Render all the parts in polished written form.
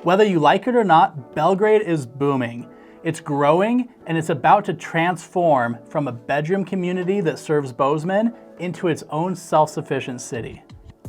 Whether you like it or not, Belgrade is booming. It's growing and it's about to transform from a bedroom community that serves Bozeman into its own self-sufficient city.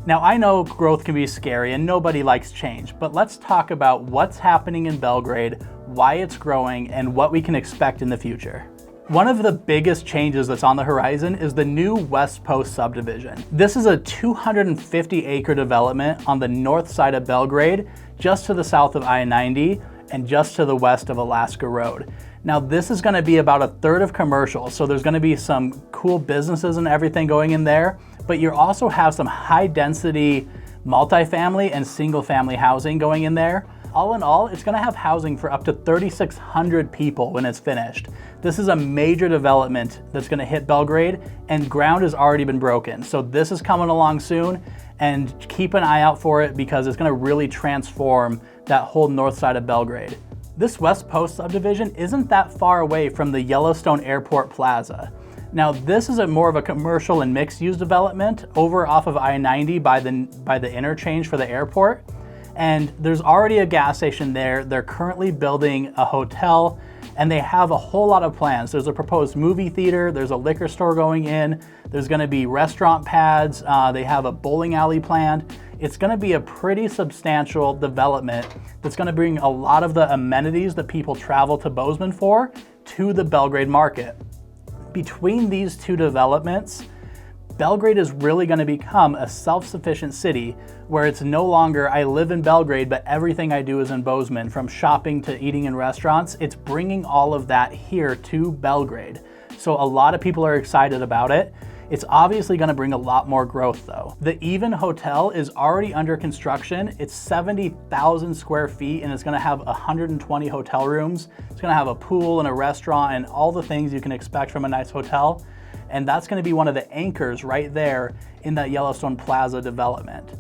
Now I know growth can be scary and nobody likes change, but let's talk about what's happening in Belgrade, why it's growing, and what we can expect in the future. One of the biggest changes that's on the horizon is the new West Post subdivision. This is a 250-acre development on the north side of Belgrade, just to the south of I-90 and just to the west of Alaska Road. Now this is going to be about a third of commercial, so there's going to be some cool businesses and everything going in there, but you also have some high density multifamily and single family housing going in there. All in all, it's going to have housing for up to 3,600 people when it's finished. This is a major development that's going to hit Belgrade, and ground has already been broken. So this is coming along soon, and keep an eye out for it because it's going to really transform that whole north side of Belgrade. This West Post subdivision isn't that far away from the Yellowstone Airport Plaza. Now this is more of a commercial and mixed use development over off of I-90 by the interchange for the airport. And there's already a gas station there. They're currently building a hotel and they have a whole lot of plans. There's a proposed movie theater, there's a liquor store going in, there's gonna be restaurant pads, they have a bowling alley planned. It's gonna be a pretty substantial development that's gonna bring a lot of the amenities that people travel to Bozeman for to the Belgrade market. Between these two developments, Belgrade is really going to become a self-sufficient city where it's no longer, I live in Belgrade, but everything I do is in Bozeman, from shopping to eating in restaurants. It's bringing all of that here to Belgrade. So a lot of people are excited about it. It's obviously going to bring a lot more growth though. The Even Hotel is already under construction. It's 70,000 square feet and it's going to have 120 hotel rooms. It's going to have a pool and a restaurant and all the things you can expect from a nice hotel. And that's going to be one of the anchors right there in that Yellowstone Plaza development.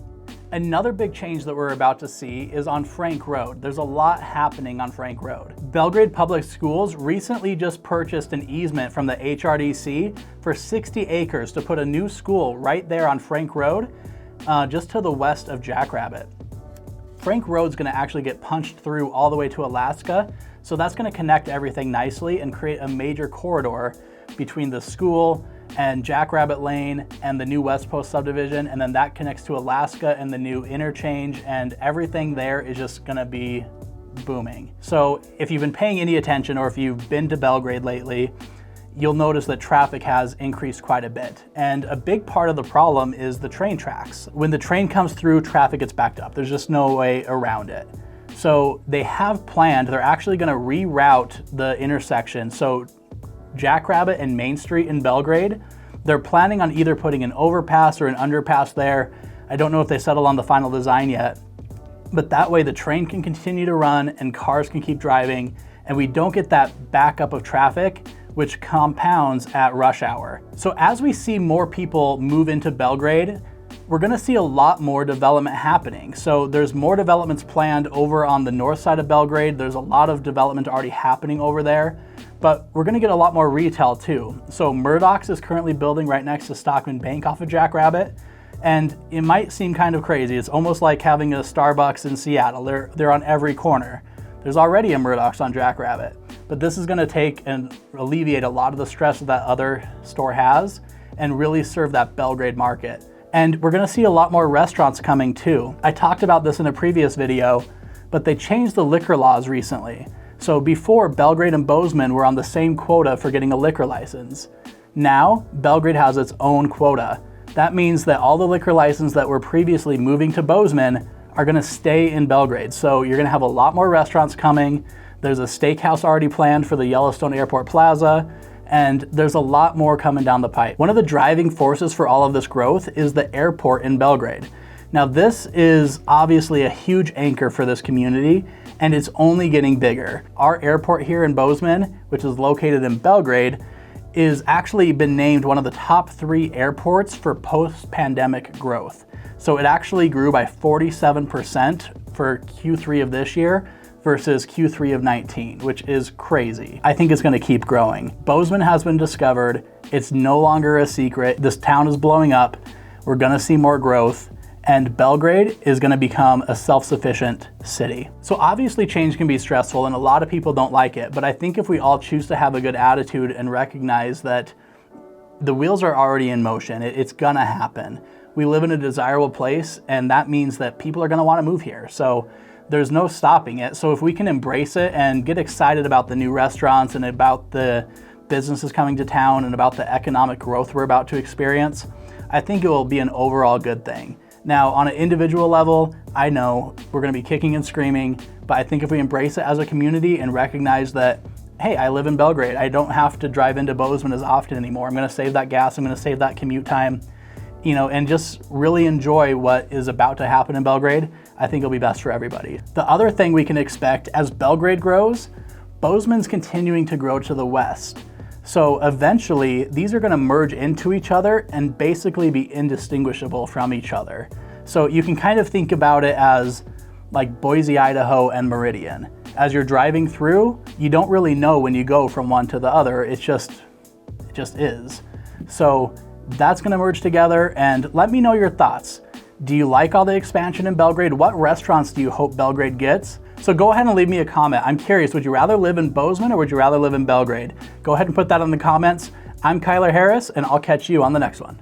Another big change that we're about to see is on Frank Road. There's a lot happening on Frank Road. Belgrade Public Schools recently just purchased an easement from the HRDC for 60 acres to put a new school right there on Frank Road, just to the west of Jackrabbit. Frank Road's going to actually get punched through all the way to Alaska, so that's going to connect everything nicely and create a major corridor between the school and Jackrabbit Lane and the new West Post subdivision, and then that connects to Alaska and the new interchange, and everything there is just gonna be booming. So if you've been paying any attention or if you've been to Belgrade lately, you'll notice that traffic has increased quite a bit. And a big part of the problem is the train tracks. When the train comes through, traffic gets backed up. There's just no way around it. So they have planned, they're actually gonna reroute the intersection. So Jackrabbit and Main Street in Belgrade, they're planning on either putting an overpass or an underpass there. I don't know if they settled on the final design yet, but that way the train can continue to run and cars can keep driving and we don't get that backup of traffic which compounds at rush hour. So as we see more people move into Belgrade, we're gonna see a lot more development happening. So there's more developments planned over on the north side of Belgrade. There's a lot of development already happening over there, but we're gonna get a lot more retail too. So Murdoch's is currently building right next to Stockman Bank off of Jackrabbit. And it might seem kind of crazy. It's almost like having a Starbucks in Seattle. They're on every corner. There's already a Murdoch's on Jackrabbit, but this is gonna take and alleviate a lot of the stress that other store has and really serve that Belgrade market. And we're gonna see a lot more restaurants coming too. I talked about this in a previous video, but they changed the liquor laws recently. So before, Belgrade and Bozeman were on the same quota for getting a liquor license. Now, Belgrade has its own quota. That means that all the liquor licenses that were previously moving to Bozeman are gonna stay in Belgrade. So you're gonna have a lot more restaurants coming. There's a steakhouse already planned for the Yellowstone Airport Plaza, and there's a lot more coming down the pipe. One of the driving forces for all of this growth is the airport in Belgrade. Now this is obviously a huge anchor for this community, and it's only getting bigger. Our airport here in Bozeman, which is located in Belgrade, is actually been named one of the top 3 airports for post-pandemic growth. So it actually grew by 47% for Q3 of this year versus Q3 of 19, which is crazy. I think it's gonna keep growing. Bozeman has been discovered. It's no longer a secret. This town is blowing up. We're gonna see more growth, and Belgrade is going to become a self-sufficient city. So obviously change can be stressful and a lot of people don't like it, but I think if we all choose to have a good attitude and recognize that the wheels are already in motion, it's gonna happen. We live in a desirable place and that means that people are gonna wanna move here. So there's no stopping it. So if we can embrace it and get excited about the new restaurants and about the businesses coming to town and about the economic growth we're about to experience, I think it will be an overall good thing. Now, on an individual level, I know we're gonna be kicking and screaming, but I think if we embrace it as a community and recognize that, hey, I live in Belgrade, I don't have to drive into Bozeman as often anymore. I'm gonna save that gas, I'm gonna save that commute time, and just really enjoy what is about to happen in Belgrade. I think it'll be best for everybody. The other thing we can expect as Belgrade grows, Bozeman's continuing to grow to the west. So eventually, these are gonna merge into each other and basically be indistinguishable from each other. So you can kind of think about it as like Boise, Idaho and Meridian. As you're driving through, you don't really know when you go from one to the other, it just is. So that's gonna merge together, and let me know your thoughts. Do you like all the expansion in Belgrade? What restaurants do you hope Belgrade gets? So go ahead and leave me a comment. I'm curious, would you rather live in Bozeman or would you rather live in Belgrade? Go ahead and put that in the comments. I'm Kyler Harris, and I'll catch you on the next one.